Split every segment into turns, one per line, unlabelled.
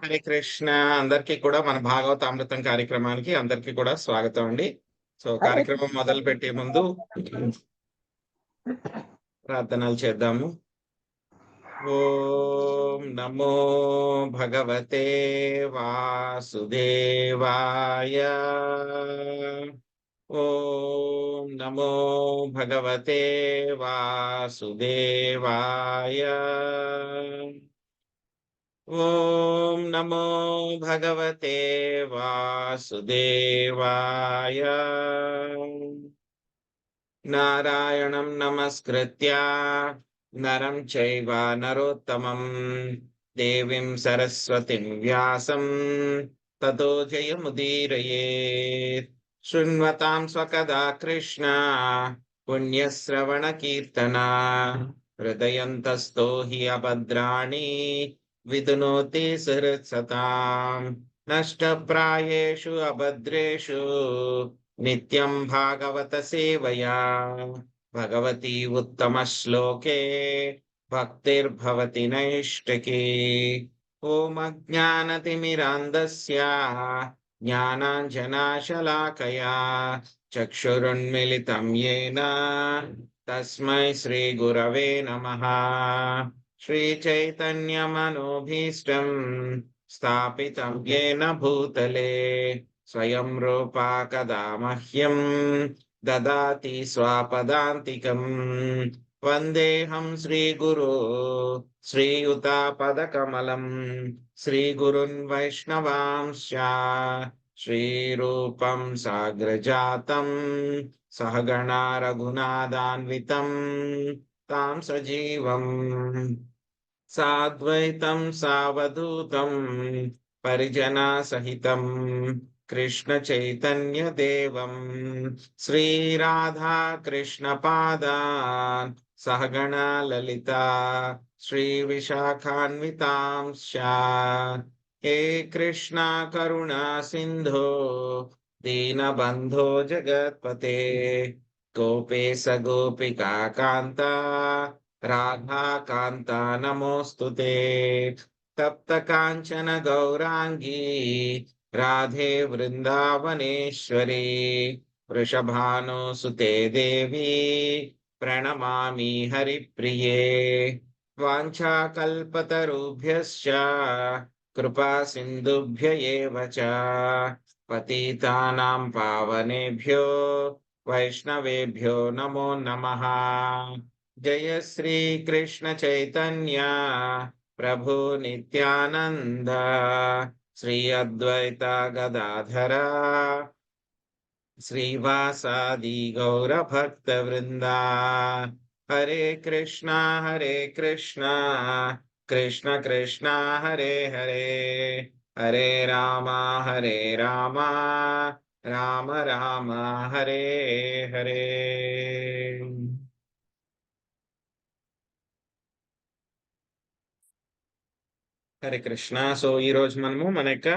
హరే కృష్ణ. అందరికీ కూడా మన భాగవతామృతం కార్యక్రమానికి అందరికీ కూడా స్వాగతం అండి. సో కార్యక్రమం మొదలు పెట్టే ముందు ప్రార్థనలు చేద్దాము. ఓం నమో భగవతే వాసుదేవాయ. ఓం నమో భగవతే వాసుదేవాయ. ఓం నమో భగవతే వాసుదేవాయ. నారాయణం నమస్కృత్య నరం చైవ నరోత్తమం దేవీం సరస్వతిం వ్యాసం తతో జయముదీరయేత్. శృణ్వతాం స్వకదా కృష్ణ పుణ్యశ్రవణ కీర్తన హృదయంతస్థో హి అభద్రాణి విదునోతి సహృత్సతాం. నష్టప్రాయేషు అభద్రేషు నిత్యం భాగవత సేవయా భగవతి ఉత్తమ శ్లోకే భక్తిర్భవతి నైష్టికీ. ఓం అజ్ఞానతిమిరాంధస్య జ్ఞానాంజనాశలాకయా చక్షురున్మిలితం యేన తస్మై శ్రీ గురవే నమః. శ్రీచైతన్యమనోభీష్టం స్థాపితం యేన భూతలే స్వయం రూపా కదా మహ్యం దదాతి స్వపదాంతికం. వందేహం శ్రీగురో శ్రీయుతాపదకమలం శ్రీగురున్ వైష్ణవాంశ్చ శ్రీరూపం సాగ్రజాతం సహగణా రఘునాథాన్వితం తాం సజీవం సాద్వైతం సావధూతం పరిజనా సహితం కృష్ణ చైతన్య దేవం శ్రీరాధా కృష్ణ పాదాన్ సహగణా లలితా శ్రీ విశాఖాన్వితాంశ్చ. హే కృష్ణ కరుణా సింధో దీనబంధో జగత్పతే గోపేశ గోపికా కాంత రాధా కాంత నమోస్తుతే. తప్త కాంచన గౌరాంగీ రాధే వృందావనేశ్వరీ వృషభానుసుతే దేవి ప్రణమామి హరిప్రియే. వాంఛాకల్పతరుభ్యశ్చ కృపా సింధుభ్య ఏవ చ పతితానాం పావనేభ్యో వైష్ణవేభ్యో నమో నమః. జయ శ్రీ కృష్ణ చైతన్య ప్రభు నిత్యానంద శ్రీ అద్వైత గదాధర శ్రీవాసాది గౌర భక్త వృందా. హరే కృష్ణ కృష్ణ కృష్ణ హరే హరే హరే రామ రామ రామ హరే హరే. హరే కృష్ణ. సో ఈ రోజు మనము మన యొక్క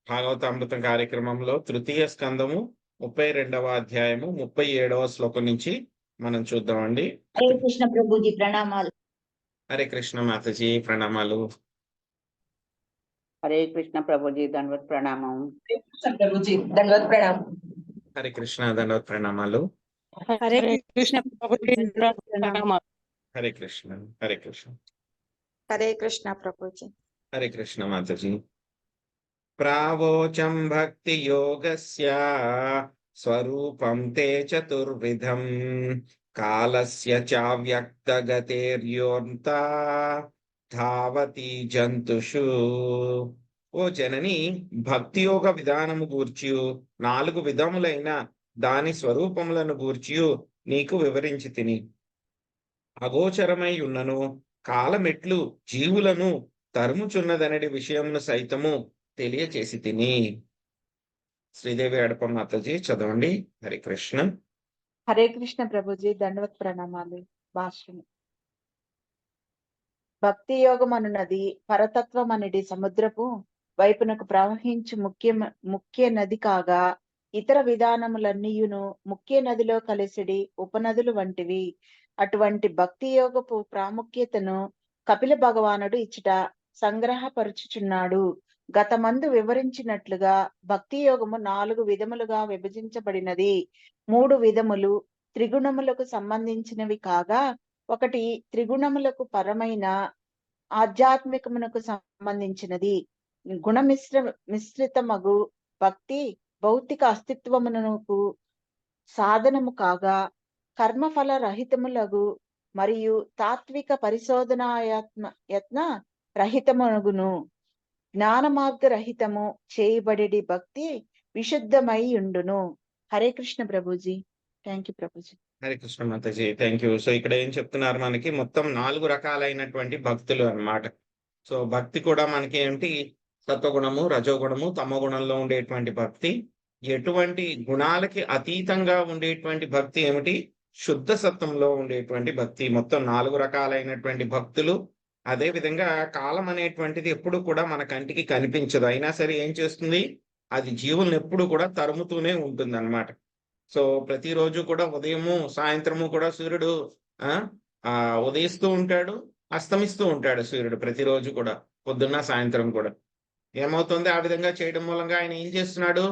భాగవతామృతం కార్యక్రమంలో తృతీయ స్కందము 32వ అధ్యాయము 37వ శ్లోకం నుంచి మనం చూద్దామండి.
హరే కృష్ణ ప్రభుజీ ప్రణామాలు.
హరే కృష్ణ మాతాజీ ప్రణామాలు.
హరే కృష్ణ ప్రభుజీ దండవత్ ప్రణామం.
హరే కృష్ణ ప్రభుజీ దండవత్ ప్రణామం.
హరే కృష్ణ దండవత్ ప్రణామాలు.
హరే కృష్ణ ప్రభుజీ దండవత్ ప్రణామాలు.
హరే కృష్ణ హరే కృష్ణ
హరే కృష్ణ ప్రభుజీ.
హరే కృష్ణ మాతాజీ. ప్రావోచం భక్తి యోగస్య స్వరూపం తే చతుర్విధం కాలస్య చావ్యక్తగతేర్యోంత ధావతి జంతుషు. ఓ జనని, భక్తి యోగ విధానము గూర్చియు 4 విధములైన దాని స్వరూపములను గూర్చియు నీకు వివరించి తిని. అగోచరమై ఉన్నను కాలమెట్లు జీవులను తరుముచున్నదనడి విషయమును సైతము తెలియచేసి తిని. శ్రీదేవి అడప మాతాజీ చదవండి. హరే కృష్ణ.
హరే కృష్ణ ప్రభుజీ దండవత్ ప్రణామాలు. భాష్యం. భక్తి యోగం అనున్నది పరతత్వం అనేది సముద్రపు వైపునకు ప్రవహించు ముఖ్య నది కాగా, ఇతర విధానములన్నీయును ముఖ్య నదిలో కలిసిడి ఉపనదులు వంటివి. అటువంటి భక్తి యోగపు ప్రాముఖ్యతను కపిల భగవానుడు ఇచ్చట సంగ్రహపరుచుచున్నాడు. గతమందు వివరించినట్లుగా భక్తి యోగము 4 విధములుగా విభజించబడినది. 3 విధములు త్రిగుణములకు సంబంధించినవి కాగా, ఒకటి త్రిగుణములకు పరమైన ఆధ్యాత్మికమునకు సంబంధించినది. మిశ్రితమగు భక్తి భౌతిక అస్తిత్వమునకు సాధనము కాగా, కర్మఫల రహితములగు మరియు తాత్విక యత్న రహితముగును. జ్ఞాన మార్గ రహితము చేయబడి భక్తి విశుద్ధమై ఉండును. Hare Krishna Prabhuji. Thank you Prabhuji.
Hare Krishna Mataji, thank you. So ఇక్కడ ఏం చెప్తున్నారు, మనకి మొత్తం 4 రకాలైనటువంటి భక్తులు అన్నమాట. సో భక్తి కూడా మనకి ఏంటి, సత్వగుణము, రజోగుణము, తమోగుణంలో ఉండేటువంటి భక్తి. ఎటువంటి గుణాలకి అతీతంగా ఉండేటువంటి భక్తి ఏమిటి, శుద్ధ సత్వంలో ఉండేటువంటి భక్తి. మొత్తం 4 రకాలైనటువంటి భక్తులు. అదే విధంగా కాలం అనేటువంటిది ఎప్పుడు కూడా మన కంటికి కనిపించదు, అయినా సరే ఏం చేస్తుంది, అది జీవులను ఎప్పుడు కూడా తరుముతూనే ఉంటుంది అన్నమాట. సో ప్రతిరోజు కూడా ఉదయము సాయంత్రము కూడా సూర్యుడు ఉదయిస్తూ ఉంటాడు, అస్తమిస్తూ ఉంటాడు సూర్యుడు ప్రతిరోజు కూడా, పొద్దున్న సాయంత్రం కూడా. ఏమవుతుంది, ఆ విధంగా చేయడం మూలంగా ఆయన ఏం చేస్తున్నాడు,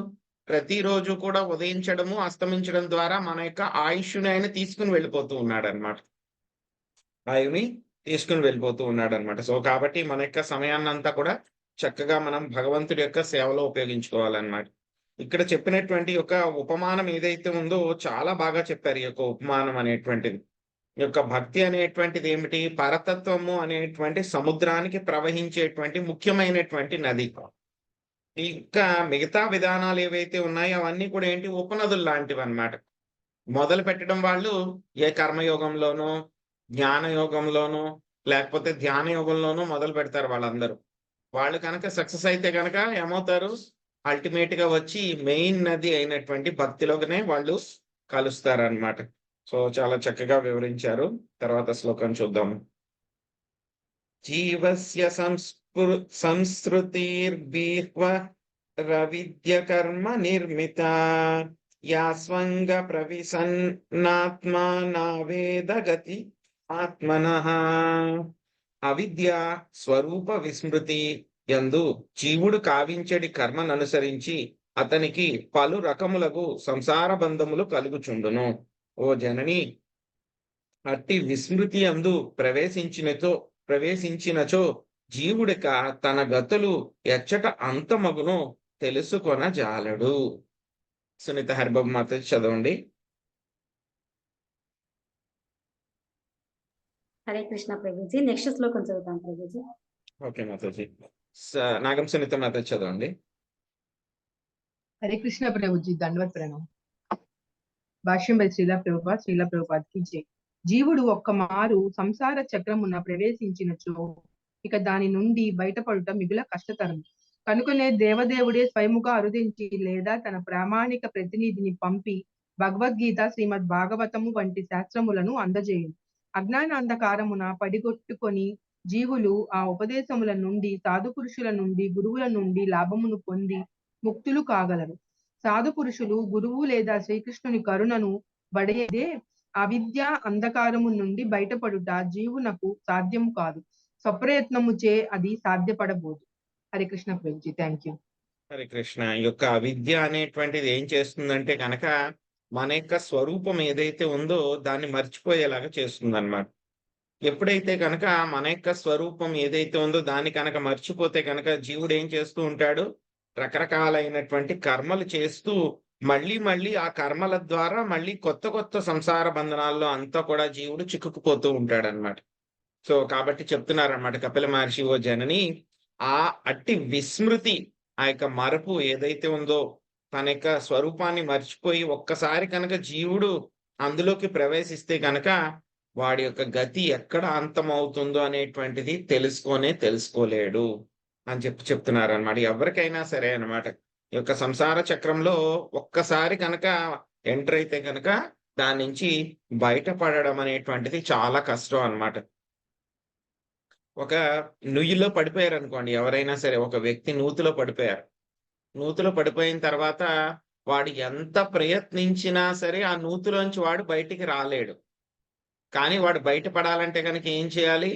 ప్రతిరోజు కూడా ఉదయించడము అస్తమించడం ద్వారా మన యొక్క ఆయుష్ని ఆయన తీసుకుని వెళ్ళిపోతూ ఉన్నాడు అనమాట. ఆయుని తీసుకుని వెళ్ళిపోతూ ఉన్నాడు అనమాట. సో కాబట్టి మన యొక్క సమయాన్నంతా కూడా చక్కగా మనం భగవంతుడి యొక్క సేవలో ఉపయోగించుకోవాలన్నమాట. ఇక్కడ చెప్పినటువంటి యొక్క ఉపమానం ఏదైతే ఉందో చాలా బాగా చెప్పారు. ఈ యొక్క ఉపమానం అనేటువంటిది, ఈ యొక్క భక్తి అనేటువంటిది ఏమిటి, పరతత్వము అనేటువంటి సముద్రానికి ప్రవహించేటువంటి ముఖ్యమైనటువంటి నది. ఇంకా మిగతా విధానాలు ఏవైతే ఉన్నాయో అవన్నీ కూడా ఏంటి, ఉపనదులు లాంటివి అన్నమాట. మొదలు పెట్టడం వాళ్ళు ఏ కర్మయోగంలోనో, జ్ఞాన యోగంలోనో, లేకపోతే ధ్యాన యోగంలోనో మొదలు పెడతారు వాళ్ళందరూ. వాళ్ళు కనుక సక్సెస్ అయితే కనుక ఏమవుతారు, అల్టిమేట్ గా వచ్చి మెయిన్ నది అయినటువంటి భక్తిలోనే వాళ్ళు కలుస్తారన్నమాట. సో చాలా చక్కగా వివరించారు. తర్వాత శ్లోకం చూద్దాము. జీవస్య సంస్కృతిర్బీహ్వ రవిద్య కర్మ నిర్మిత యాస్వంగ ప్రవిసన్నాత్మా నావేద గతి ఆత్మనః. అవిద్య స్వరూప విస్మృతి యందు జీవుడు కావించడి కర్మననుసరించి అతనికి పలు రకములకు సంసార బంధములు కలుగుచుండును. ఓ జనని, అట్టి విస్మృతి యందు ప్రవేశించినచో జీవుడిక తన గతులు ఎచ్చట అంతమగును తెలుసుకొన జాలడు. సునీత హరిబాబు మాత చదవండి.
హరే కృష్ణ ప్రభుజీ. నెక్స్ట్ శ్లోకం చదువుతాం ప్రభుజీ.
ఓకే మాతాజీ. నాగం సునీత మాత చదవండి.
హరే కృష్ణ ప్రభుజీ, దండవత్ ప్రణామం. భాష్యం బై శ్రీల ప్రభుపాద్ కి జై. జీవుడు ఒక్క మారు సంసార చక్రమున ప్రవేశించినచో ఇక దాని నుండి బయటపడుట మిగుల కష్టతరం. కనుకనే దేవదేవుడే స్వయముగా అరుదించి లేదా తన ప్రామాణిక ప్రతినిధిని పంపి భగవద్గీత, శ్రీమద్ భాగవతము వంటి శాస్త్రములను అందజేయును. అజ్ఞాన అంధకారమున పడిగొట్టుకొని జీవులు ఆ ఉపదేశముల నుండి, సాధు పురుషుల నుండి, గురువుల నుండి లాభమును పొంది ముక్తులు కాగలరు. సాధు పురుషులు, గురువు లేదా శ్రీకృష్ణుని కరుణను బడేదే అవిద్య అంధకారము నుండి బయటపడుట జీవునకు సాధ్యము కాదు. స్వప్రయత్నముచే అది సాధ్యపడబోదు. Hare Krishna Prabhuji, thank you.
హరే కృష్ణ. ఈ యొక్క అవిద్య అనేటువంటిది ఏం చేస్తుందంటే కనుక మన యొక్క స్వరూపం ఏదైతే ఉందో దాన్ని మర్చిపోయేలాగా చేస్తుంది అన్నమాట. ఎప్పుడైతే కనుక మన యొక్క స్వరూపం ఏదైతే ఉందో దాన్ని కనుక మర్చిపోతే కనుక జీవుడు ఏం చేస్తూ ఉంటాడు, రకరకాలైనటువంటి కర్మలు చేస్తూ మళ్ళీ ఆ కర్మల ద్వారా మళ్ళీ కొత్త సంసార బంధనాల్లో అంతా కూడా జీవుడు చిక్కుకుపోతూ ఉంటాడు అనమాట. సో కాబట్టి చెప్తున్నారన్నమాట కపిల మహర్షి, ఓ జనని, ఆ అట్టి విస్మృతి, ఆ యొక్క మరపు ఏదైతే ఉందో, తన యొక్క స్వరూపాన్ని మర్చిపోయి ఒక్కసారి కనుక జీవుడు అందులోకి ప్రవేశిస్తే కనుక వాడి యొక్క గతి ఎక్కడ అంతమవుతుందో అనేటువంటిది తెలుసుకోలేడు అని చెప్తున్నారు అనమాట. ఎవరికైనా సరే అనమాట, ఈ యొక్క సంసార చక్రంలో ఒక్కసారి కనుక ఎంటర్ అయితే కనుక దాని నుంచి బయటపడడం అనేటువంటిది చాలా కష్టం అన్నమాట. ఒక నుయ్యిలో పడిపోయారు అనుకోండి, ఎవరైనా సరే ఒక వ్యక్తి నూతిలో పడిపోయిన తర్వాత వాడు ఎంత ప్రయత్నించినా సరే ఆ నూతిలోంచి వాడు బయటికి రాలేడు. కానీ వాడు బయటపడాలంటే కనుక ఏం చేయాలి,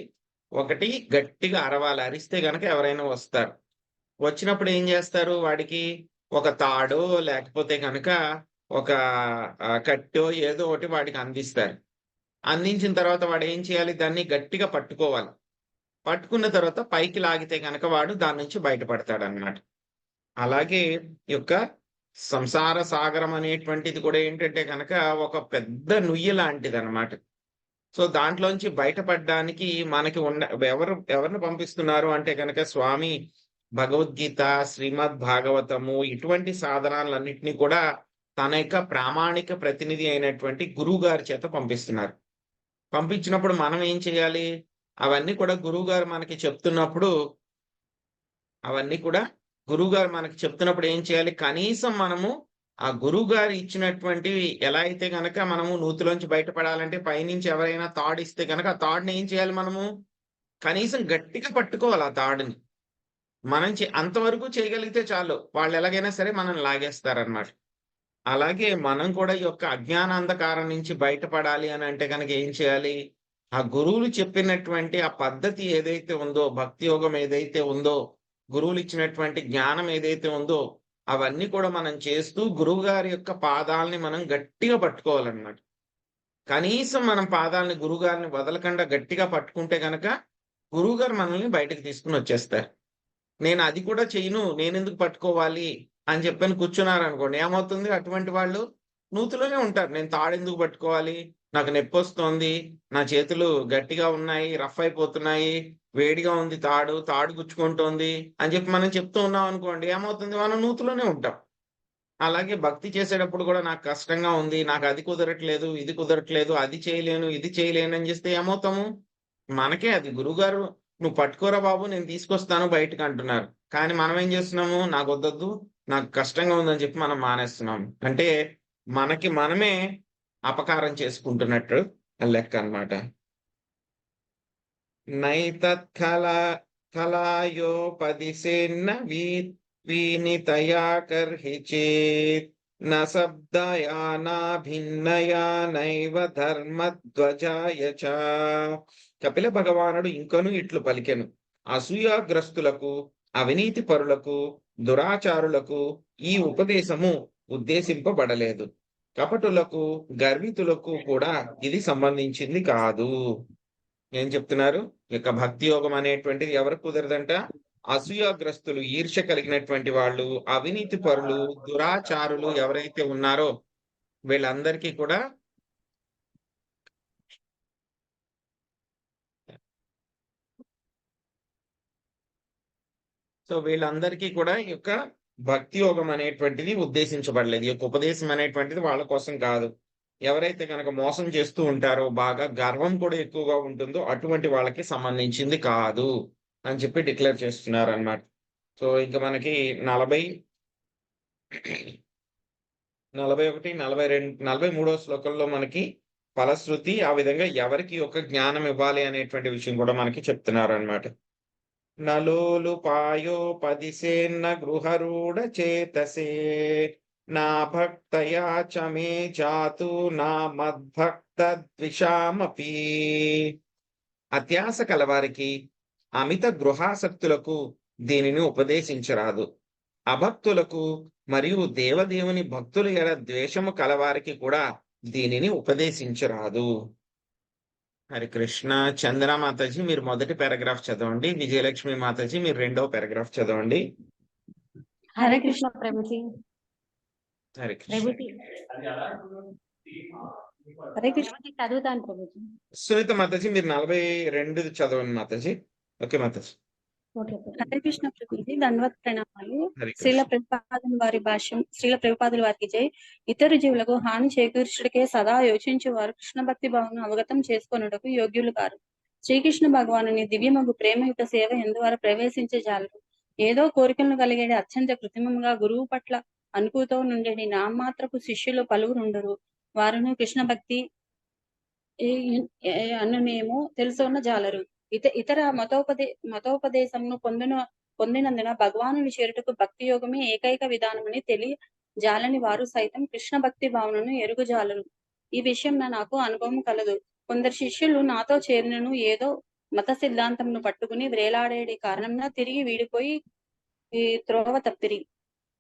ఒకటి గట్టిగా అరవాలి. అరిస్తే గనక ఎవరైనా వస్తారు. వచ్చినప్పుడు ఏం చేస్తారు? వాడికి ఒక తాడో లేకపోతే గనక ఒక కట్టో ఏదో ఒకటి వాడికి అందిస్తారు. అందించిన తర్వాత వాడు ఏం చేయాలి? దాన్ని గట్టిగా పట్టుకోవాలి. పట్టుకున్న తర్వాత పైకి లాగితే గనక వాడు దాని నుంచి బయటపడతాడన్నమాట. అలాగే ఈ యొక్క సంసార సాగరం అనేటువంటిది కూడా ఏంటంటే గనక ఒక పెద్ద నుయ్యి లాంటిదన్నమాట. సో దాంట్లోంచి బయటపడడానికి మనకి ఎవరిని పంపిస్తున్నారు అంటే గనక స్వామి భగవద్గీత, శ్రీమద్ భాగవతము ఇటువంటి సాధనాలన్నిటినీ కూడా తన యొక్క ప్రామాణిక ప్రతినిధి అయినటువంటి గురువు గారి చేత పంపిస్తున్నారు. పంపించినప్పుడు మనం ఏం చేయాలి? అవన్నీ కూడా గురువుగారు మనకి చెప్తున్నప్పుడు ఏం చేయాలి? కనీసం మనము ఆ గురువుగారు ఇచ్చినటువంటివి ఎలా అయితే గనక మనము నూతిలోంచి బయటపడాలంటే పైనుంచి ఎవరైనా తాడు ఇస్తే గనక ఆ తాడుని ఏం చేయాలి? మనము కనీసం గట్టిగా పట్టుకోవాలి ఆ తాడుని. మనం అంతవరకు చేయగలిగితే చాలు. వాళ్ళు ఎలాగైనా సరే మనం లాగేస్తారన్నమాట. అలాగే మనం కూడా ఈ యొక్క అజ్ఞానాంధకారం నుంచి బయటపడాలి అని అంటే కనుక ఏం చేయాలి? ఆ గురువులు చెప్పినటువంటి ఆ పద్ధతి ఏదైతే ఉందో, భక్తి యోగం ఏదైతే ఉందో, గురువులు ఇచ్చినటువంటి జ్ఞానం ఏదైతే ఉందో అవన్నీ కూడా మనం చేస్తూ గురువు గారి యొక్క పాదాలని మనం గట్టిగా పట్టుకోవాలన్నమాట. కనీసం మనం పాదాలని గురువుగారిని వదలకుండా గట్టిగా పట్టుకుంటే గనక గురువుగారు మనల్ని బయటకు తీసుకుని వచ్చేస్తారు. నేను అది కూడా చెయ్యను, నేనెందుకు పట్టుకోవాలి అని చెప్పని కూర్చున్నారనుకోండి, ఏమవుతుంది? అటువంటి వాళ్ళు నూతిలోనే ఉంటారు. నేను తాడెందుకు పట్టుకోవాలి? నాకు నొప్పొస్తోంది, నా చేతులు గట్టిగా ఉన్నాయి, రఫ్ అయిపోతున్నాయి, వేడిగా ఉంది తాడు గుచ్చుకుంటోంది అని చెప్పి మనం చెప్తూ ఉన్నాం అనుకోండి, ఏమవుతుంది? మనం నూతిలోనే ఉంటాం. అలాగే భక్తి చేసేటప్పుడు కూడా నాకు కష్టంగా ఉంది, నాకు అది కుదరట్లేదు, ఇది కుదరట్లేదు, అది చేయలేను, ఇది చేయలేను అని చేస్తే ఏమవుతాము? మనకే అది గురువుగారు నువ్వు పట్టుకోరా బాబు, నేను తీసుకొస్తాను బయటకు అంటున్నారు. కానీ మనం ఏం చేస్తున్నాము? నాకు వద్దొద్దు, నాకు కష్టంగా ఉందని చెప్పి మనం మానేస్తున్నాము. అంటే మనకి మనమే అపకారం చేసుకుంటున్నట్టు లెక్క అన్నమాట. కళాయోపదిశేన్న వీనితయా కర్హి చేత్ న శబ్దయా నా భిన్నయా నైవ ధర్మధ్వజాయ చ. కపిల భగవానుడు ఇంకను ఇట్లు పలికెను: అసూయాగ్రస్తులకు, అవినీతి పరులకు, దురాచారులకు ఈ ఉపదేశము ఉద్దేశింపబడలేదు. కపటులకు, గర్వితులకు కూడా ఇది సంబంధించింది కాదు. ఏం చెప్తున్నారు? ఇక భక్తి యోగం అనేటువంటిది ఎవరికి కుదరదంట? అసూయాగ్రస్తులు, ఈర్ష్య కలిగినటువంటి వాళ్ళు, అవినీతి పరులు, దురాచారులు ఎవరైతే ఉన్నారో వీళ్ళందరికీ కూడా వీళ్ళందరికీ కూడా ఈ యొక్క భక్తి యోగం అనేటువంటిది ఉద్దేశించబడలేదు. ఈ యొక్క ఉపదేశం అనేటువంటిది వాళ్ళ కోసం కాదు. ఎవరైతే కనుక మోసం చేస్తూ ఉంటారో, బాగా గర్వం కూడా ఎక్కువగా ఉంటుందో అటువంటి వాళ్ళకి సంబంధించింది కాదు అని చెప్పి డిక్లేర్ చేస్తున్నారు అన్నమాట. సో ఇంకా మనకి 40, 41, 42, 43వ శ్లోకంలో మనకి ఫలశ్రుతి, ఆ విధంగా ఎవరికి ఒక జ్ఞానం ఇవ్వాలి అనేటువంటి విషయం కూడా మనకి చెప్తున్నారు అన్నమాట. నలోలుపాయోపదిశేన్న గృహరూఢ చేతసే నా భక్తయా చ మే జాతు నా మద్భక్త ద్విషామపి. అత్యాస కలవారికి, అమిత గృహాసక్తులకు దీనిని ఉపదేశించరాదు. అభక్తులకు మరియు దేవదేవుని భక్తుల ఎడ ద్వేషము కలవారికి కూడా దీనిని ఉపదేశించరాదు. హరి కృష్ణ. చంద్ర మాతాజీ మీరు మొదటి పారాగ్రాఫ్ చదవండి. విజయలక్ష్మి మాతాజీ మీరు రెండవ పారాగ్రాఫ్ చదవండి.
హరే కృష్ణ ప్రభుజీ.
హరి కృష్ణ.
ప్రభుజీ హరే కృష్ణ చదువుతాను ప్రభుజీ.
సునీత మాతాజీ మీరు 42 చదవండి మాతాజీ. ఓకే మాతాజీ.
ఓకే
హరే కృష్ణ ప్రభుజీ, ధన్వత్ ప్రణామాలు.
హరి
శ్రీల
కృష్ణ.
ప్రభుపాదుల వారి భాష్యం. శ్రీల ప్రభుపాదుల వారికి జై. ఇతర జీవులకు హాని చేకూర్చుటకే సదా యోచించు వారు కృష్ణ భక్తి భావను అవగతం చేసుకొనుటకు యోగ్యులు కారు. శ్రీకృష్ణ భగవానుని దివ్యమగు ప్రేమయుత సేవ ఎందువారు ప్రవేశించే జాలరు. ఏదో కోరికలను కలిగేది అత్యంత కృత్రిమంగా గురువు పట్ల అనుకూతో నుండేది నామాత్రపు శిష్యులు పలువురుండరు. వారును కృష్ణ భక్తి అన్నునేమో తెలుసున్న జాలరు. ఇతర మతోపదేశమును పొందినందున భగవానుని చేరుటకు భక్తి యోగమే ఏకైక విధానమని జాలని వారు సైతం కృష్ణ భక్తి భావనను ఎరుగుజాలరు. ఈ విషయం నాకు అనుభవం కలదు. కొందరు శిష్యులు నాతో చేరినను ఏదో మత సిద్ధాంతమును పట్టుకుని వ్రేలాడేడి కారణంగా తిరిగి వీడిపోయి ఈ త్రోవ తప్పిరి.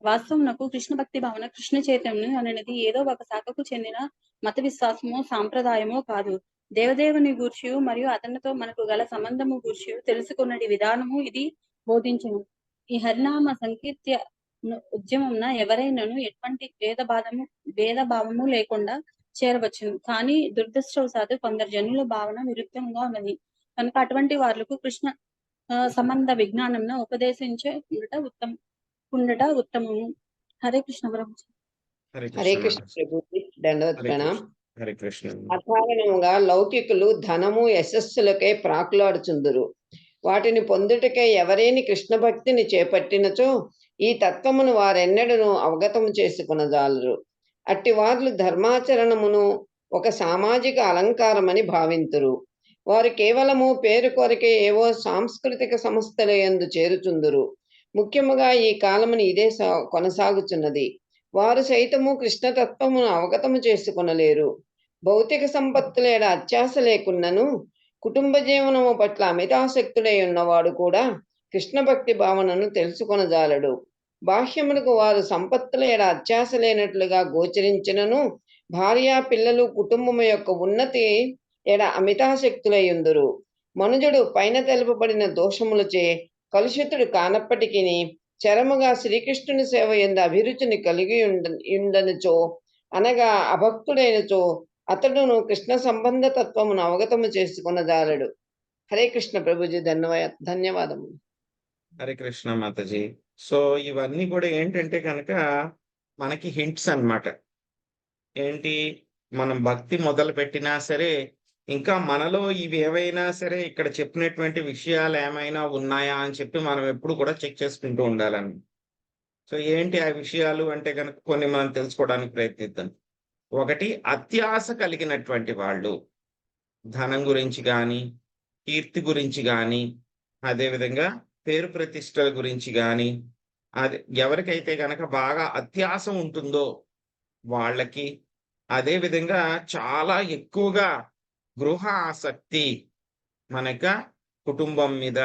వాస్తవమునకు కృష్ణ భక్తి భావన కృష్ణ చైతన్యం అనేది ఏదో ఒక శాఖకు చెందిన మత విశ్వాసమో సాంప్రదాయమో కాదు. దేవదేవుని గూర్చియు మరియు అతనితో మనకు గల సంబంధము గూర్చియు తెలుసుకున్నటి విధానము ఇది బోధించును. ఈ హరినామ సంకీర్త్య ఉద్యమమున ఎవరైనాను ఎటువంటి భేదభావము లేకుండా చేరవచ్చును. కానీ దురదృష్టవశాత్తు కొందరు జనుల భావన విరుద్ధంగా ఉన్నది కనుక అటువంటి వాళ్లకు కృష్ణ సంబంధ విజ్ఞానంను ఉపదేశించే ఉండట ఉత్తమము. హరే కృష్ణ ప్రభుజీ.
హరే కృష్ణ ప్రభుజీ, దండవత్ ప్రణాం.
హరే కృష్ణ.
అకారణముగా లౌకికులు ధనము యశస్సులకై ప్రాకులాడుచుందురు. వాటిని పొందుటకై ఎవరేని కృష్ణ భక్తిని చేపట్టినచో ఈ తత్వమును వారెన్నడను అవగతము చేసుకునజాలరు. అట్టి వారు ధర్మాచరణమును ఒక సామాజిక అలంకారమని భావింతురు. వారు కేవలము పేరు కొరకే ఏవో సాంస్కృతిక సంస్థల యందు చేరుచుందురు. ముఖ్యముగా ఈ కాలముని ఇదే కొనసాగుచున్నది. వారు సైతము కృష్ణతత్వమును అవగతము చేసుకొనలేరు. భౌతిక సంపత్తులేడ అత్యాశ లేకున్నను కుటుంబ జీవనము పట్ల అమితాసక్తుడై ఉన్నవాడు కూడా కృష్ణ భక్తి భావనను తెలుసుకొనజాలడు. బాహ్యమునకు వారు సంపత్తులేడ అత్యాశ లేనట్లుగా గోచరించినను భార్య పిల్లలు కుటుంబము యొక్క ఉన్నతి ఎడ అమితాశక్తులై ఉందురు. మనుజుడు పైన తెలుపబడిన దోషములచే కలుషితుడు కానప్పటికీ చరముగా శ్రీకృష్ణుని సేవ యందు అభిరుచిని కలిగి ఉండనిచో అనగా అభక్తుడైనచో అతడును కృష్ణ సంబంధ తత్వమును అవగతము చేసుకొనజాలడు. హరే కృష్ణ ప్రభుజీ, ధన్యవాదములు.
హరే కృష్ణ మాతాజీ. సో ఇవన్నీ కూడా ఏంటంటే కనుక మనకి హింట్స్ అన్నమాట. ఏంటి, మనం భక్తి మొదలు పెట్టినా సరే ఇంకా మనలో ఇవి ఏవైనా సరే ఇక్కడ చెప్పినటువంటి విషయాలు ఏమైనా ఉన్నాయా అని చెప్పి మనం ఎప్పుడు కూడా చెక్ చేసుకుంటూ ఉండాలని. సో ఏంటి ఆ విషయాలు అంటే కనుక కొన్ని మనం తెలుసుకోవడానికి ప్రయత్నిద్దాం. ఒకటి, అత్యాశ కలిగినటువంటి వాళ్ళు ధనం గురించి కానీ, కీర్తి గురించి కానీ, అదేవిధంగా పేరు ప్రతిష్టల గురించి కానీ, అది ఎవరికైతే కనుక బాగా అత్యాశ ఉంటుందో వాళ్ళకి, అదేవిధంగా చాలా ఎక్కువగా గృహ ఆసక్తి మనక కుటుంబం మీద,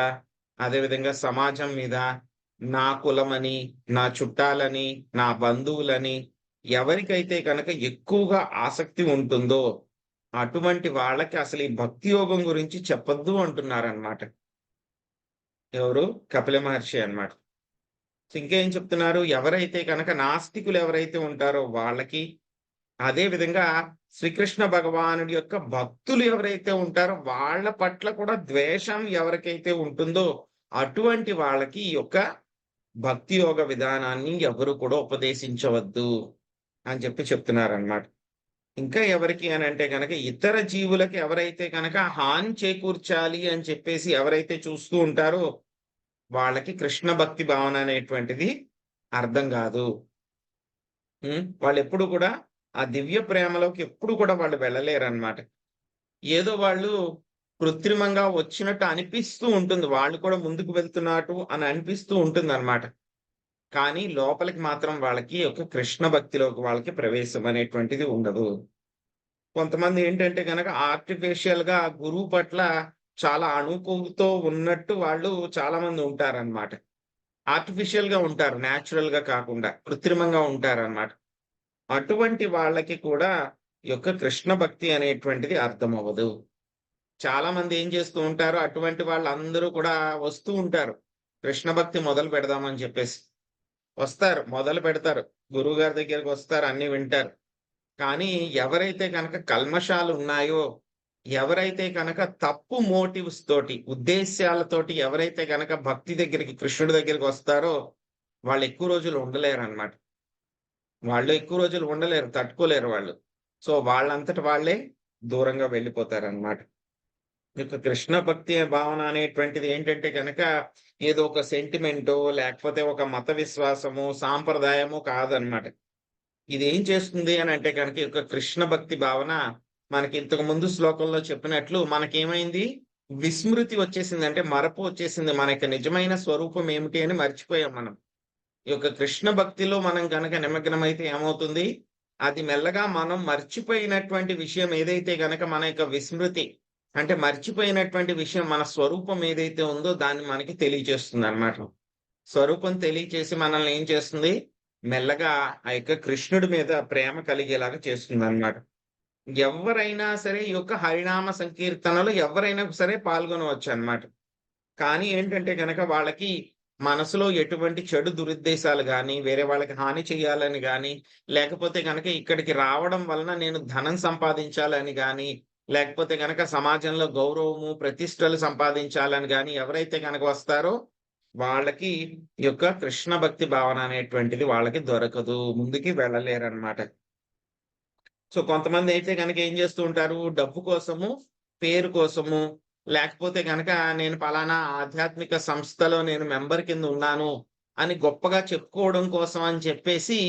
అదేవిధంగా సమాజం మీద, నా కులమని, నా చుట్టాలని, నా బంధువులని ఎవరికైతే కనుక ఎక్కువగా ఆసక్తి ఉంటుందో అటువంటి వాళ్ళకి అసలు ఈ భక్తి యోగం గురించి చెప్పొద్దు అంటున్నారన్నమాట. ఎవరు? కపిల మహర్షి అన్నమాట. ఇంకేం చెప్తున్నారు, ఎవరైతే కనుక నాస్తికులు ఎవరైతే ఉంటారో వాళ్ళకి, అదే విధంగా శ్రీకృష్ణ భగవానుడి యొక్క భక్తులు ఎవరైతే ఉంటారో వాళ్ళ పట్ల కూడా ద్వేషం ఎవరికైతే ఉంటుందో అటువంటి వాళ్ళకి ఈ యొక్క భక్తి యోగ విధానాన్ని ఎవరు కూడా ఉపదేశించవద్దు అని చెప్పి చెప్తున్నారన్నమాట. ఇంకా ఎవరికి అని అంటే కనుక ఇతర జీవులకి ఎవరైతే కనుక హాని చేకూర్చాలి అని చెప్పేసి ఎవరైతే చూస్తూ ఉంటారో వాళ్ళకి కృష్ణ భక్తి భావన అనేటువంటిది అర్థం కాదు. వాళ్ళు ఎప్పుడు కూడా ఆ దివ్య ప్రేమలోకి ఎప్పుడు కూడా వాళ్ళు వెళ్ళలేరు అన్నమాట. ఏదో వాళ్ళు కృత్రిమంగా వచ్చినట్టు అనిపిస్తూ ఉంటుంది, వాళ్ళు కూడా ముందుకు వెళ్తున్నట్టు అని అనిపిస్తూ ఉంటుంది అన్నమాట. కానీ లోపలికి మాత్రం వాళ్ళకి ఒక కృష్ణ భక్తిలోకి వాళ్ళకి ప్రవేశం అనేటువంటిది ఉండదు. కొంతమంది ఏంటంటే కనుక ఆర్టిఫిషియల్ గా గురువు పట్ల చాలా అణుకుతో ఉన్నట్టు వాళ్ళు చాలా మంది ఉంటారన్నమాట. ఆర్టిఫిషియల్ గా ఉంటారు, న్యాచురల్ గా కాకుండా కృత్రిమంగా ఉంటారన్నమాట. అటువంటి వాళ్ళకి కూడా ఈ యొక్క కృష్ణ భక్తి అనేటువంటిది అర్థం అవ్వదు. చాలా మంది ఏం చేస్తూ ఉంటారు, అటువంటి వాళ్ళందరూ కూడా వస్తూ ఉంటారు, కృష్ణ భక్తి మొదలు పెడదామని చెప్పేసి వస్తారు, మొదలు పెడతారు, గురువు గారి దగ్గరికి వస్తారు, అన్ని వింటారు. కానీ ఎవరైతే కనుక కల్మషాలు ఉన్నాయో, ఎవరైతే కనుక తప్పు మోటివ్స్ తోటి, ఉద్దేశాలతోటి ఎవరైతే కనుక భక్తి దగ్గరికి, కృష్ణుడి దగ్గరికి వస్తారో వాళ్ళు ఎక్కువ రోజులు ఉండలేరు అన్నమాట. వాళ్ళు ఎక్కువ రోజులు ఉండలేరు, తట్టుకోలేరు వాళ్ళు. సో వాళ్ళంతట వాళ్ళే దూరంగా వెళ్ళిపోతారు అన్నమాట. ఇక కృష్ణ భక్తి భావన అనేటువంటిది ఏంటంటే కనుక ఏదో ఒక సెంటిమెంటో లేకపోతే ఒక మత విశ్వాసము, సాంప్రదాయము కాదనమాట. ఇది ఏం చేస్తుంది అని అంటే కనుక ఈ యొక్క కృష్ణ భక్తి భావన మనకి ఇంతకు ముందు శ్లోకంలో చెప్పినట్లు మనకేమైంది, విస్మృతి వచ్చేసింది, అంటే మరపు వచ్చేసింది. మన యొక్క నిజమైన స్వరూపం ఏమిటి అని మర్చిపోయాం మనం. ఈ యొక్క కృష్ణ భక్తిలో మనం కనుక నిమగ్నమైతే ఏమవుతుంది, అది మెల్లగా మనం మర్చిపోయినటువంటి విషయం ఏదైతే కనుక మన యొక్క విస్మృతి, అంటే మర్చిపోయినటువంటి విషయం మన స్వరూపం ఏదైతే ఉందో దాన్ని మనకి తెలియజేస్తుంది అన్నమాట. స్వరూపం తెలియచేసి మనల్ని ఏం చేస్తుంది? మెల్లగా ఆ యొక్క కృష్ణుడి మీద ప్రేమ కలిగేలాగా చేస్తుంది అన్నమాట. ఎవరైనా సరే ఈ యొక్క హరినామ సంకీర్తనలో ఎవరైనా సరే పాల్గొనవచ్చు అన్నమాట. కానీ ఏంటంటే గనక వాళ్ళకి మనసులో ఎటువంటి చెడు దురుద్దేశాలు గాని, వేరే వాళ్ళకి హాని చేయాలని గాని, లేకపోతే గనక ఇక్కడికి రావడం వలన నేను ధనం సంపాదించాలని గాని, లేకపోతే గనక సమాజంలో గౌరవము, ప్రతిష్టలు సంపాదించాలని గాని ఎవరైతే గనక వస్తారో వాళ్ళకి ఈ యొక్క కృష్ణ భక్తి భావన అనేటువంటిది వాళ్ళకి దొరకదు. ముందుకి వెళ్ళలేరన్నమాట. సో కొంతమంది అయితే గనక ఏం చేస్తూ ఉంటారు? డబ్బు కోసము, పేరు కోసము, లేకపోతే గనక నేను పలానా ఆధ్యాత్మిక సంస్థలో నేను మెంబర్ కింద ఉన్నాను అని గొప్పగా చెప్పుకోవడం కోసం అని చెప్పేసి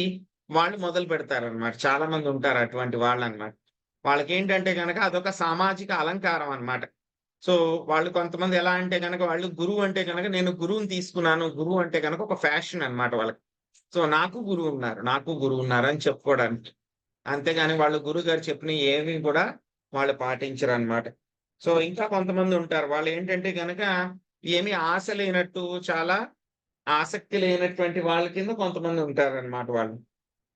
వాళ్ళు మొదలు పెడతారన్నమాట. చాలా మంది ఉంటారు అటువంటి వాళ్ళన్నమాట. వాళ్ళకేంటంటే గనక అదొక సామాజిక అలంకారం అన్నమాట. సో వాళ్ళు కొంతమంది ఎలా అంటే గనక వాళ్ళు గురువు అంటే గనక నేను గురువుని తీసుకున్నాను. గురువు అంటే గనక ఒక ఫ్యాషన్ అన్నమాట వాళ్ళకి. సో నాకు గురువు ఉన్నారు అని చెప్పుకోవడానికి. అంతేగాని వాళ్ళు గురువుగారు చెప్పినవి ఏవి కూడా వాళ్ళు పాటించరన్నమాట. సో ఇంకా కొంతమంది ఉంటారు. వాళ్ళు ఏంటంటే గనక ఏమీ ఆశ లేనట్టు, చాలా ఆసక్తి లేనటువంటి వాళ్ళ కింద కొంతమంది ఉంటారన్నమాట వాళ్ళు.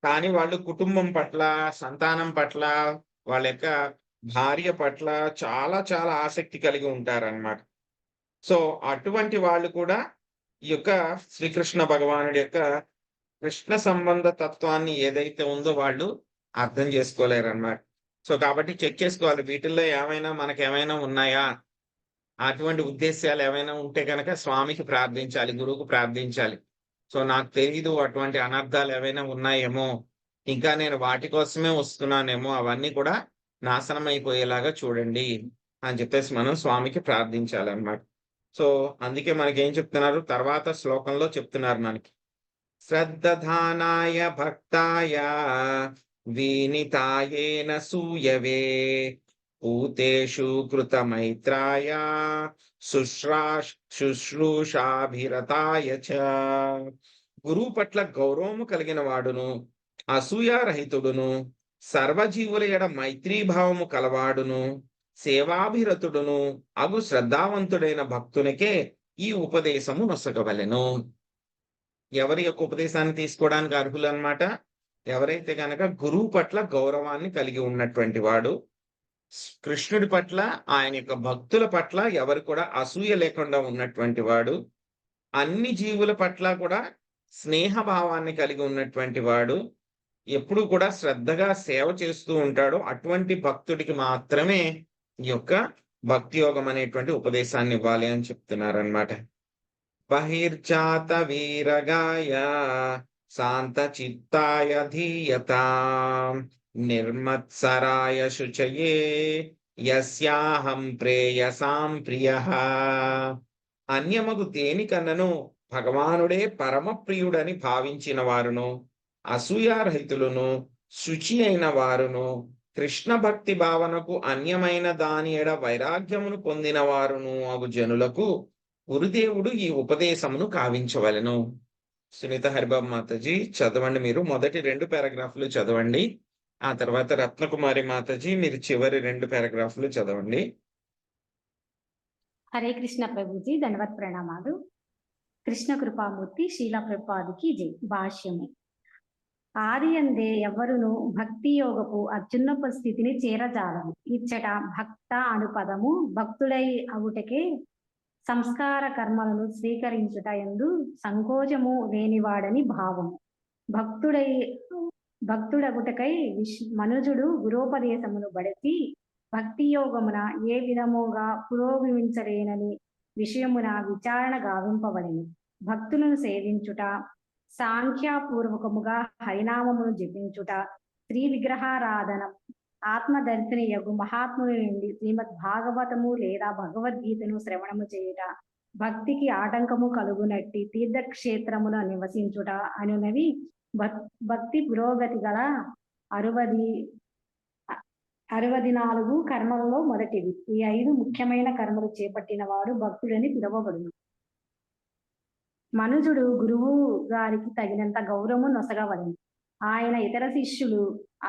కానీ వాళ్ళు కుటుంబం పట్ల, సంతానం పట్ల, వాళ్ళ యొక్క భార్య పట్ల చాలా చాలా ఆసక్తి కలిగి ఉంటారన్నమాట. సో అటువంటి వాళ్ళు కూడా ఈ యొక్క శ్రీకృష్ణ భగవానుడి యొక్క కృష్ణ సంబంధ తత్వాన్ని ఏదైతే ఉందో వాళ్ళు అర్థం చేసుకోలేరన్నమాట. సో కాబట్టి చెక్ చేసుకోవాలి. వీటిల్లో ఏమైనా మనకేమైనా ఉన్నాయా? అటువంటి ఉద్దేశ్యాలు ఏమైనా ఉంటే గనక స్వామికి ప్రార్థించాలి, గురువుకు ప్రార్థించాలి. సో నాకు తెలీదు అటువంటి అనర్థాలు ఏవైనా ఉన్నాయేమో, ఇంకా నేను వాటి కోసమే వస్తున్నానేమో, అవన్నీ కూడా నాశనం అయిపోయేలాగా చూడండి అని చెప్పేసి మనం స్వామికి ప్రార్థించాలన్నమాట. సో అందుకే మనకేం చెప్తున్నారు? తర్వాత శ్లోకంలో చెప్తున్నారు మనకి. శ్రద్ధధానాయ భక్తాయ వినితాయేన సూయవే పూతేషు కృతమైత్రాయ శుశ్రూషాభిరతాయ చ. గురువు పట్ల గౌరవము కలిగిన వాడును, అసూయారహితుడును, సర్వజీవుల ఎడ మైత్రీభావము కలవాడును, సేవాభిరతుడును అగు శ్రద్ధావంతుడైన భక్తునికే ఈ ఉపదేశము నొసగవలెను. ఎవరి యొక్క ఉపదేశాన్ని తీసుకోవడానికి అర్హులు అన్నమాట? ఎవరైతే గనక గురువు పట్ల గౌరవాన్ని కలిగి ఉన్నటువంటి వాడు, కృష్ణుడి పట్ల, ఆయన యొక్క భక్తుల పట్ల ఎవరు కూడా అసూయ లేకుండా ఉన్నటువంటి వాడు, అన్ని జీవుల పట్ల కూడా స్నేహభావాన్ని కలిగి ఉన్నటువంటి వాడు, ఎప్పుడు కూడా శ్రద్ధగా సేవ చేస్తూ ఉంటాడు. అటువంటి భక్తుడికి మాత్రమే ఈ యొక్క భక్తి యోగం అనేటువంటి ఉపదేశాన్ని ఇవ్వాలి అని చెప్తున్నారన్నమాట. బహిర్జాత వీరగాయ శాంత చిత్తాయ ధీయతాం నిర్మత్సరాయ శుచయే యస్యాహం ప్రేయసాం ప్రియః. అన్యమగు దేనికన్నను భగవానుడే పరమ ప్రియుడని భావించిన వారును, అసూయారహితులను, శుచి అయిన వారును, కృష్ణ భక్తి భావనకు అన్యమైన దాని ఎడ వైరాగ్యమును పొందిన వారును అగు జనులకు గురుదేవుడు ఈ ఉపదేశమును కావించవలెను. సునీత హరిబాబు మాతాజీ చదవండి. మీరు మొదటి 2 పారాగ్రాఫ్లు చదవండి. ఆ తర్వాత రత్నకుమారి మాతాజీ మీరు చివరి 2 పారాగ్రాఫ్లు చదవండి.
హరే కృష్ణ ప్రభుజీ, ధన్యవాద ప్రణామాలు. కృష్ణ కృపామూర్తి శ్రీల ప్రభుపాదికి జై. భాష్యము. ఆది అందే ఎవరును భక్తి యోగపు అత్యున్నత స్థితిని చేరజాలము. ఇచ్చట భక్త అను పదము భక్తుడై అవుటకే సంస్కార కర్మలను స్వీకరించుట యందు సంకోచము లేనివాడని భావము. భక్తుడగుటకై మనుజుడు గురోపదేశమును బడసి భక్తి యోగమున ఏ విధముగా పురోగమించలేనని విషయమున విచారణ గావింపబడెను. భక్తులను సేవించుట, సాంఖ్యాపూర్వకముగా హరినామమును జపించుట, శ్రీ విగ్రహారాధన, ఆత్మదర్శిని యగు మహాత్ముల నుండి శ్రీమద్ భాగవతము లేదా భగవద్గీతను శ్రవణము చేయుట, భక్తికి ఆటంకము కలుగునట్టి తీర్థక్షేత్రమున నివసించుట అనునవి భక్తి పురోగతి గల 64 కర్మలలో మొదటివి. ఈ 5 ముఖ్యమైన కర్మలు చేపట్టిన వాడు భక్తుడని పిలువబడును. మనుజుడు గురువు గారికి తగినంత గౌరవము నొసగవలెను. ఆయన ఇతర శిష్యులు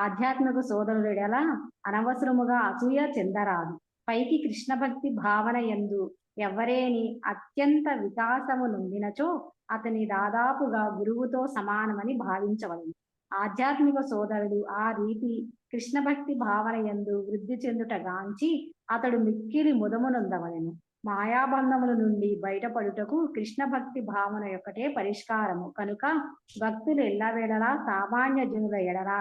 ఆధ్యాత్మిక సోదరుడెలా అనవసరముగా అసూయ చెందరాదు. పైకి కృష్ణ భక్తి భావన యందు ఎవరేని అత్యంత వికాసము నొందినచో అతని దాదాపుగా గురువుతో సమానమని భావించవలెను. ఆధ్యాత్మిక సోదరుడు ఆ రీతి కృష్ణ భక్తి భావన యందు వృద్ధి చెందుట గాంచి అతడు మిక్కిలి ముదమునొందవలెను. మాయాబంధముల నుండి బయటపడుటకు కృష్ణ భక్తి భావన యొక్కటే పరిష్కారము కనుక భక్తులు ఎల్లవేళలా సామాన్య జనుల ఎడల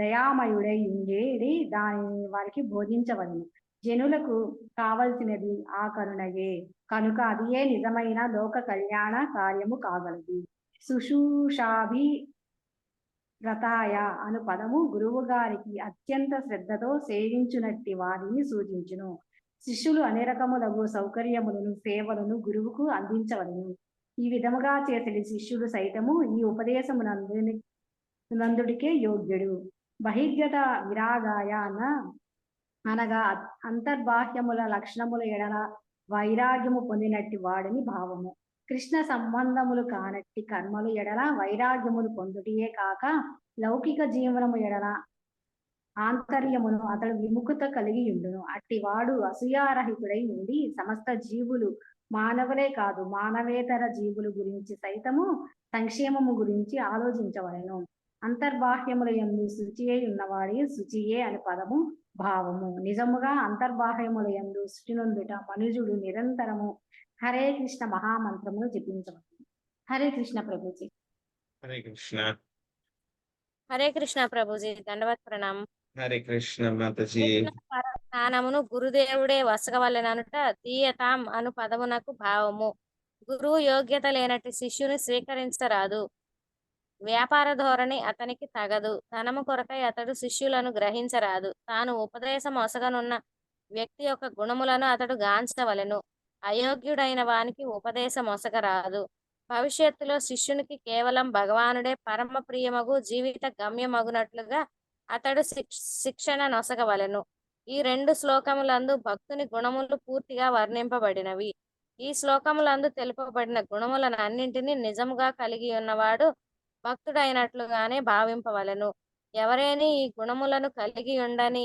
దయామయుడై ఉండేది దానిని వారికి బోధించవలెను. జనులకు కావలసినది ఆ కరుణయే కనుక అదియే నిజమైన లోక కళ్యాణ కార్యము కాగలదు. సుషూషాభి వ్రతాయ అను పదము గురువు గారికి అత్యంత శ్రద్ధతో సేవించునట్టి వారిని సూచించును. శిష్యులు అనే రకములగు సౌకర్యములను సేవలను గురువుకు అందించవలను. ఈ విధముగా చేసడి శిష్యుడు సైతము ఈ ఉపదేశమునందుడికే యోగ్యుడు. బహిర్గత విరాగాయ అనగా అంతర్బాహ్యముల లక్షణముల ఎడల వైరాగ్యము పొందినట్టి వాడని భావము. కృష్ణ సంబంధములు కానట్టి కర్మలు ఎడల వైరాగ్యములు పొందుటియే కాక లౌకిక జీవనము ఎడల ఆంతర్యమును అతడు విముఖత కలిగి ఉండును. అట్టివాడు అసూయారహితుడై ఉండి సమస్త జీవులు మానవులే కాదు మానవేతర జీవుల గురించి సైతము సంక్షేమము గురించి ఆలోచించవలెను. అంతర్బాహ్యముల యందు శుచియే ఉన్నవాడి శుచియే అని పదము భావము. నిజముగా అంతర్బాహ్యముల యందు శుచి నొందుట మనుజుడు నిరంతరము హరే కృష్ణ మహామంత్రమును జపించవలెను. హరే కృష్ణ ప్రభుజీ.
హరే కృష్ణ.
హరే కృష్ణ ప్రభుజీ. దండవత్ ప్రణామం.
హరే కృష్ణ మాతాజీ.
జ్ఞానమును గురుదేవుడే వసగవలెననుట తీయతాం అను పదమునకు భావము. గురువు యోగ్యత లేనట్టి శిష్యుని స్వీకరించరాదు. వ్యాపార ధోరణి అతనికి తగదు. ధనము కొరకై అతడు శిష్యులను గ్రహించరాదు. తాను ఉపదేశం ఒసగనున్న వ్యక్తి యొక్క గుణములను అతడు గాంచవలెను. అయోగ్యుడైన వానికి ఉపదేశం ఒసగరాదు. భవిష్యత్తులో శిష్యునికి కేవలం భగవానుడే పరమ ప్రియమగు జీవిత గమ్యమగునట్లుగా అతడు శిక్షణ నొసగవలెను. ఈ 2 శ్లోకములందు భక్తుని గుణములు పూర్తిగా వర్ణింపబడినవి. ఈ శ్లోకములందు తెలుపబడిన గుణములనన్నింటినీ నిజముగా కలిగి ఉన్నవాడు భక్తుడైనట్లుగానే భావింపవలెను. ఎవరైనా ఈ గుణములను కలిగి ఉండని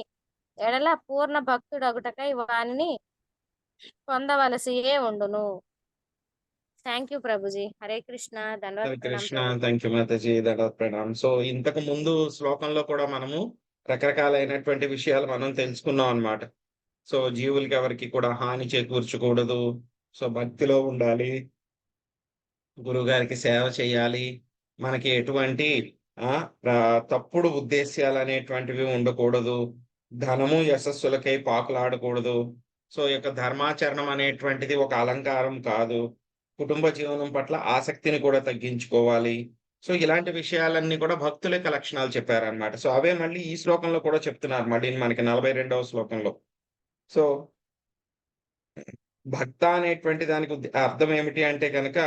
ఎడల పూర్ణ భక్తుడగుటకై వానిని పొందవలసియే ఉండును. Thank you Prabhuji. హరే కృష్ణ.
హరే
ధన్యవాదాలు.
కృష్ణ. Thank you Mataji. దండవత్ ప్రణామం. సో ఇంతకు ముందు శ్లోకంలో కూడా మనము రకరకాలైనటువంటి విషయాలు మనం తెలుసుకున్నాం అన్నమాట. సో జీవులకి ఎవరికి కూడా హాని చేకూర్చకూడదు. సో భక్తిలో ఉండాలి, గురువు గారికి సేవ చేయాలి, మనకి ఎటువంటి తప్పుడు ఉద్దేశ్యాలు అనేటువంటివి ఉండకూడదు, ధనము యశస్సులకై పాకులాడకూడదు. సో ఈ యొక్క ధర్మాచరణం అనేటువంటిది ఒక అలంకారం కాదు. కుటుంబ జీవనం పట్ల ఆసక్తిని కూడా తగ్గించుకోవాలి. సో ఇలాంటి విషయాలన్నీ కూడా భక్తుల యొక్క లక్షణాలు చెప్పారనమాట. సో అవే మళ్ళీ ఈ శ్లోకంలో కూడా చెప్తున్నారు మళ్ళీ మనకి 42వ శ్లోకంలో. సో భక్త అనేటువంటి దానికి అర్థం ఏమిటి అంటే కనుక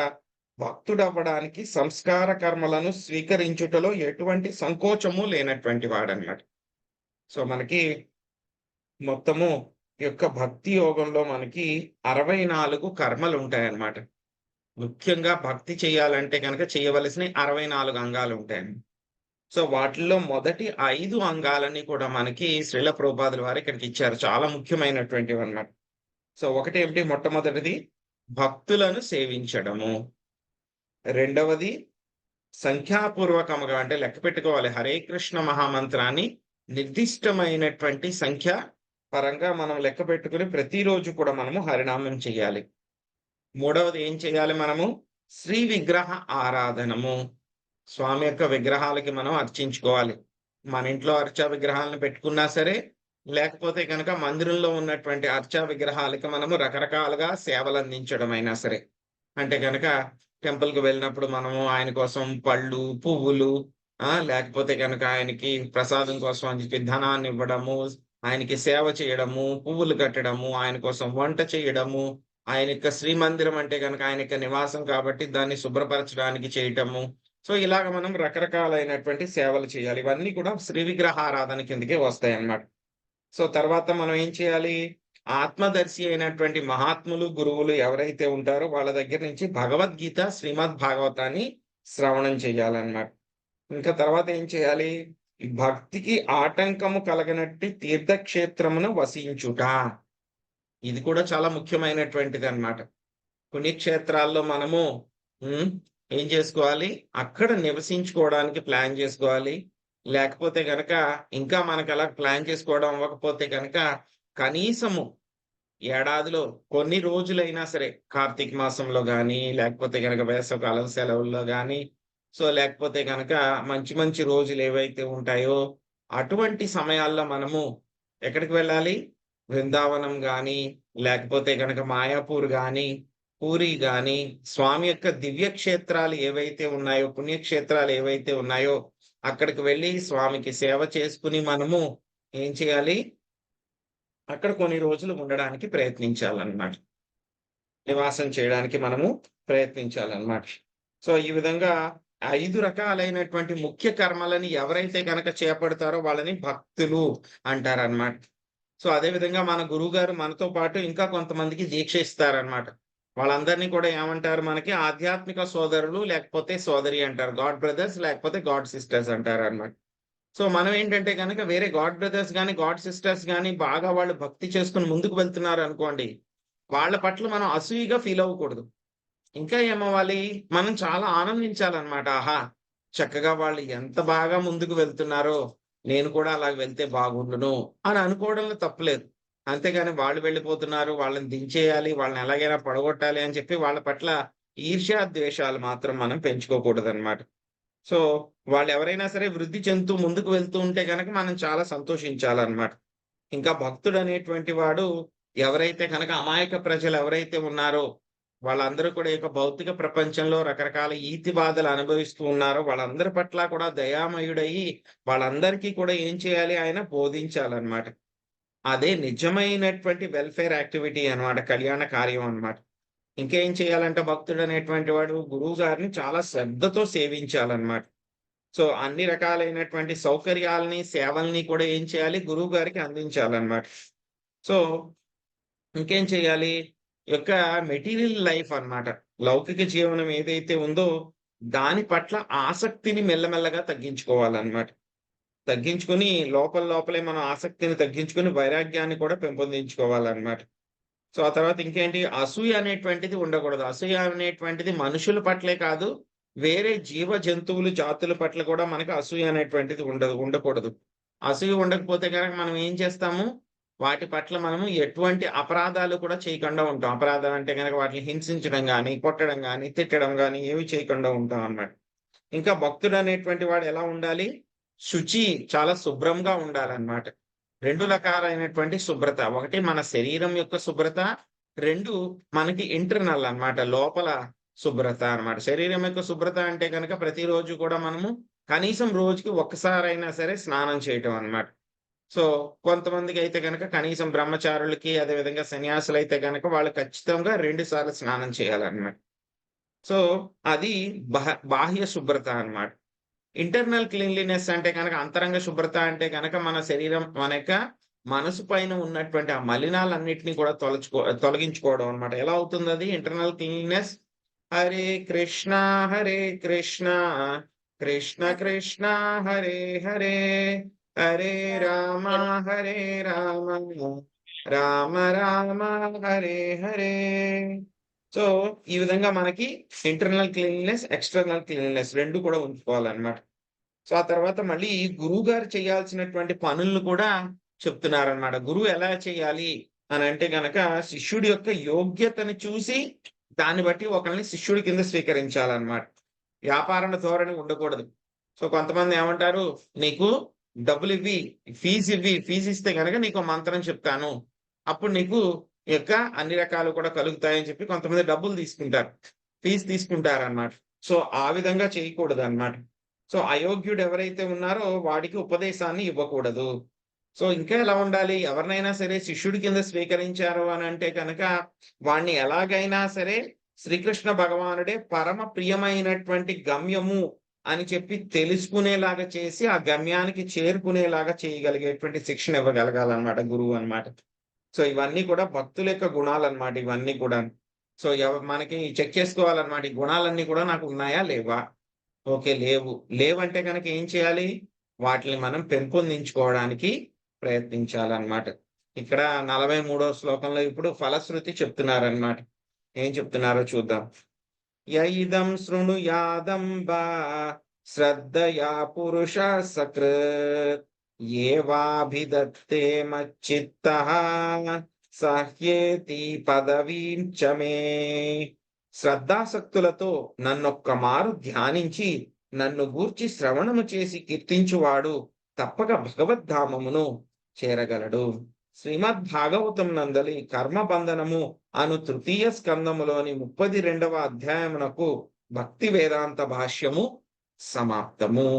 భక్తుడవ్వడానికి సంస్కార కర్మలను స్వీకరించుటలో ఎటువంటి సంకోచము లేనటువంటి వాడన్నమాట. సో మనకి మొత్తము యొక్క భక్తి యోగంలో మనకి 64 కర్మలు ఉంటాయన్నమాట. ముఖ్యంగా భక్తి చేయాలంటే కనుక చేయవలసిన 64 అంగాలు ఉంటాయండి. సో వాటిల్లో మొదటి 5 అంగాలని కూడా మనకి శ్రీల ప్రభుపాదుల వారు ఇక్కడికి ఇచ్చారు. చాలా ముఖ్యమైనటువంటివి అన్నమాట. సో ఒకటి ఏమిటి, మొట్టమొదటిది భక్తులను సేవించడము. రెండవది సంఖ్యాపూర్వకముగా అంటే లెక్క పెట్టుకోవాలి. హరే కృష్ణ మహామంత్రాన్ని నిర్దిష్టమైనటువంటి సంఖ్య పరంగా మనం లెక్క పెట్టుకుని ప్రతిరోజు కూడా మనము హరినామం చేయాలి. మూడవది ఏం చేయాలి, మనము శ్రీ విగ్రహ ఆరాధనము. స్వామి యొక్క విగ్రహాలకి మనం అర్చించుకోవాలి. మన ఇంట్లో అర్చా విగ్రహాలను పెట్టుకున్నా సరే, లేకపోతే కనుక మందిరంలో ఉన్నటువంటి అర్చా విగ్రహాలకి మనము రకరకాలుగా సేవలు అందించడం అయినా సరే. అంటే కనుక టెంపుల్కి వెళ్ళినప్పుడు మనము ఆయన కోసం పళ్ళు, పువ్వులు, లేకపోతే కనుక ఆయనకి ప్రసాదం కోసం అని చెప్పి ధనాన్ని ఇవ్వడము, ఆయనకి సేవ చేయడము, పువ్వులు కట్టడము, ఆయన కోసం వంట చేయడము, ఆయన యొక్క శ్రీమందిరం అంటే కనుక ఆయన యొక్క నివాసం కాబట్టి దాన్ని శుభ్రపరచడానికి చేయటము. సో ఇలాగ మనం రకరకాలైనటువంటి సేవలు చేయాలి. ఇవన్నీ కూడా శ్రీ విగ్రహారాధన కిందకే వస్తాయి అన్నమాట. సో తర్వాత మనం ఏం చేయాలి, ఆత్మదర్శి అయినటువంటి మహాత్ములు, గురువులు ఎవరైతే ఉంటారో వాళ్ళ దగ్గర నుంచి భగవద్గీత, శ్రీమద్ భాగవతాన్ని శ్రవణం చేయాలన్నమాట. ఇంకా తర్వాత ఏం చేయాలి, భక్తికి ఆటంకము కలగనట్టి తీర్థక్షేత్రమును వసించుట. ఇది కూడా చాలా ముఖ్యమైనటువంటిది అన్నమాట. పుణ్యక్షేత్రాల్లో మనము ఏం చేసుకోవాలి, అక్కడ నివసించుకోవడానికి ప్లాన్ చేసుకోవాలి. లేకపోతే గనక ఇంకా మనకు అలా ప్లాన్ చేసుకోవడం అవ్వకపోతే గనక కనీసము ఏడాదిలో కొన్ని రోజులైనా సరే కార్తీక మాసంలో గాని, లేకపోతే గనక వేసవికాలం సెలవుల్లో గాని, సో లేకపోతే గనక మంచి మంచి రోజులు ఏవైతే ఉంటాయో అటువంటి సమయాల్లో మనము ఎక్కడికి వెళ్ళాలి, బృందావనం గాని, లేకపోతే గనక మాయాపూర్ గాని, పూరి గాని, స్వామి యొక్క దివ్య క్షేత్రాలు ఏవైతే ఉన్నాయో, పుణ్యక్షేత్రాలు ఏవైతే ఉన్నాయో అక్కడికి వెళ్ళి స్వామికి సేవ చేసుకుని మనము ఏం చేయాలి, అక్కడ కొన్ని రోజులు ఉండడానికి ప్రయత్నించాలన్నమాట. నివాసం చేయడానికి మనము ప్రయత్నించాలన్నమాట. సో ఈ విధంగా 5 రకాలైనటువంటి ముఖ్య కర్మలని ఎవరైతే గనక చేపడతారో వాళ్ళని భక్తులు అంటారన్నమాట. సో అదే విధంగా మన గురువుగారు మనతో పాటు ఇంకా కొంతమందికి దీక్ష ఇస్తారన్నమాట. వాళ్ళందరినీ కూడా ఏమంటారు, మనకి ఆధ్యాత్మిక సోదరులు లేకపోతే సోదరి అంటారు. గాడ్ బ్రదర్స్ లేకపోతే గాడ్ సిస్టర్స్ అంటారు అన్నమాట. సో మనం ఏంటంటే కనుక వేరే గాడ్ బ్రదర్స్ గాని, గాడ్ సిస్టర్స్ గాని బాగా వాళ్ళు భక్తి చేసుకుని ముందుకు వెళ్తున్నారు అనుకోండి, వాళ్ళ పట్ల మనం అసూయగా ఫీల్ అవ్వకూడదు. ఇంకా ఏమవ్వాలి, మనం చాలా ఆనందించాలన్నమాట. ఆహా, చక్కగా వాళ్ళు ఎంత బాగా ముందుకు వెళ్తున్నారో, నేను కూడా అలా వెళ్తే బాగుండును అని అనుకోవడంలో తప్పులేదు. అంతేగాని వాళ్ళు వెళ్ళిపోతున్నారు, వాళ్ళని దించేయాలి, వాళ్ళని ఎలాగైనా పడగొట్టాలి అని చెప్పి వాళ్ళ పట్ల ఈర్ష్యా ద్వేషాలు మాత్రం మనం పెంచుకోకూడదు అనమాట. సో వాళ్ళు ఎవరైనా సరే వృద్ధి చెందుతూ ముందుకు వెళ్తూ ఉంటే గనక మనం చాలా సంతోషించాలన్నమాట. ఇంకా భక్తుడు అనేటువంటి వాడు ఎవరైతే కనుక అమాయక ప్రజలు ఎవరైతే ఉన్నారో వాళ్ళందరూ కూడా ఈ భౌతిక ప్రపంచంలో రకరకాల ఈతి బాధలు అనుభవిస్తూ ఉన్నారో వాళ్ళందరి పట్ల కూడా దయామయుడయి వాళ్ళందరికీ కూడా ఏం చేయాలి, ఆయన బోధించాలన్నమాట. అదే నిజమైనటువంటి వెల్ఫేర్ యాక్టివిటీ అన్నమాట, కళ్యాణ కార్యం అన్నమాట. ఇంకేం చేయాలంటే భక్తుడు అనేటువంటి వాడు గురువు గారిని చాలా శ్రద్ధతో సేవించాలన్నమాట. సో అన్ని రకాలైనటువంటి సౌకర్యాలని, సేవల్ని కూడా ఏం చేయాలి, గురువు గారికి అందించాలన్నమాట. సో ఇంకేం చేయాలి, యొక్క మెటీరియల్ లైఫ్ అన్నమాట, లౌకిక జీవనం ఏదైతే ఉందో దాని పట్ల ఆసక్తిని మెల్లమెల్లగా తగ్గించుకోవాలన్నమాట. తగ్గించుకొని లోపలే మనం ఆసక్తిని తగ్గించుకొని వైరాగ్యాన్ని కూడా పెంపొందించుకోవాలన్నమాట. సో ఆ తర్వాత ఇంకేంటి, అసూయ అనేటువంటిది ఉండకూడదు. అసూయ అనేటువంటిది మనుషుల పట్లే కాదు, వేరే జీవ జంతువులు జాతుల పట్ల కూడా మనకి అసూయ అనేటువంటిది ఉండకూడదు. అసూయ ఉండకపోతే కనుక మనం ఏం చేస్తాము, వాటి పట్ల మనము ఎటువంటి అపరాధాలు కూడా చేయకుండా ఉంటాం. అపరాధం అంటే కనుక వాటిని హింసించడం కానీ, కొట్టడం కానీ, తిట్టడం కానీ ఏవి చేయకుండా ఉంటాం అన్నమాట. ఇంకా భక్తుడు అనేటువంటి వాడు ఎలా ఉండాలి, శుచి, చాలా శుభ్రంగా ఉండాలన్నమాట. 2 రకాలైనటువంటి శుభ్రత, ఒకటి మన శరీరం యొక్క శుభ్రత, 2 మనకి ఇంటర్నల్ అన్నమాట, లోపల శుభ్రత అన్నమాట. శరీరం యొక్క శుభ్రత అంటే కనుక ప్రతిరోజు కూడా మనము కనీసం రోజుకి ఒక్కసారైనా సరే స్నానం చేయటం అన్నమాట. సో కొంతమందికి అయితే కనుక కనీసం బ్రహ్మచారులకి, అదేవిధంగా సన్యాసులు అయితే కనుక వాళ్ళు ఖచ్చితంగా 2 సార్లు స్నానం చేయాలన్నమాట. సో అది బాహ్య శుభ్రత అన్నమాట. ఇంటర్నల్ క్లీన్లీనెస్ అంటే కనుక అంతరంగ శుభ్రత అంటే కనుక మన శరీరం, మన యొక్క మనసు పైన ఉన్నటువంటి ఆ మలినాలన్నిటినీ కూడా తొలగించుకోవడం అన్నమాట. ఎలా అవుతుంది అది internal cleanliness? Hare Krishna Krishna Krishna Hare Hare, Hare Rama Rama Rama Hare Hare. So ఈ విధంగా మనకి ఇంటర్నల్ క్లీన్లీనెస్, ఎక్స్టర్నల్ క్లీన్లీనెస్ 2 కూడా ఉంచుకోవాలన్నమాట. సో ఆ తర్వాత మళ్ళీ గురువు గారు చేయాల్సినటువంటి పనులను కూడా చెప్తున్నారన్నమాట. గురువు ఎలా చేయాలి అని అంటే గనక శిష్యుడి యొక్క యోగ్యతను చూసి దాన్ని బట్టి ఒకరిని శిష్యుడి కింద స్వీకరించాలన్నమాట. వ్యాపారణ ధోరణి ఉండకూడదు. సో కొంతమంది ఏమంటారు, నీకు డబ్బులు ఇవ్వి, ఫీజు ఇస్తే కనుక నీకు మంత్రం చెప్తాను, అప్పుడు నీకు యొక్క అన్ని రకాలు కూడా కలుగుతాయని చెప్పి కొంతమంది డబ్బులు తీసుకుంటారు, ఫీజు తీసుకుంటారు అన్నమాట. సో ఆ విధంగా చేయకూడదు అన్నమాట. సో అయోగ్యుడు ఎవరైతే ఉన్నారో వాడికి ఉపదేశాన్ని ఇవ్వకూడదు. సో ఇంకా ఎలా ఉండాలి, ఎవరినైనా సరే శిష్యుడి కింద స్వీకరించారు అని అంటే కనుక వాణ్ణి ఎలాగైనా సరే శ్రీకృష్ణ భగవానుడే పరమ ప్రియమైనటువంటి గమ్యము అని చెప్పి తెలుసుకునేలాగా చేసి ఆ గమ్యానికి చేరుకునేలాగా చేయగలిగేటువంటి శిక్షణ ఇవ్వగలగాలన్నమాట గురువు అన్నమాట. సో ఇవన్నీ కూడా భక్తుల యొక్క గుణాలన్నమాట. ఇవన్నీ కూడా సో మనకి చెక్ చేసుకోవాలన్నమాట. ఈ గుణాలన్నీ కూడా నాకు ఉన్నాయా లేవా? ఓకే, లేవంటే కనుక ఏం చేయాలి, వాటిని మనం పెంపొందించుకోవడానికి ప్రయత్నించాలన్నమాట. ఇక్కడ 43వ శ్లోకంలో ఇప్పుడు ఫలశ్రుతి చెప్తున్నారన్నమాట. ఏం చెప్తున్నారో చూద్దాం. యైదం శృణుయాదంబా శ్రద్ధయా పురుష సకృత్ ఏవాభిదత్తే మచ్చిత్తః సహ్యేతి పదవీం చ మే. శ్రద్ధాసక్తులతో నన్నొక్క మారు ధ్యానించి నన్ను గూర్చి శ్రవణము చేసి కీర్తించువాడు తప్పక భగవద్ధామమును చేరగలడు. శ్రీమద్ భాగవతం నందలి కర్మబంధనము అను తృతీయ స్కందములోని 32వ అధ్యాయమునకు భక్తి వేదాంత భాష్యము సమాప్తము.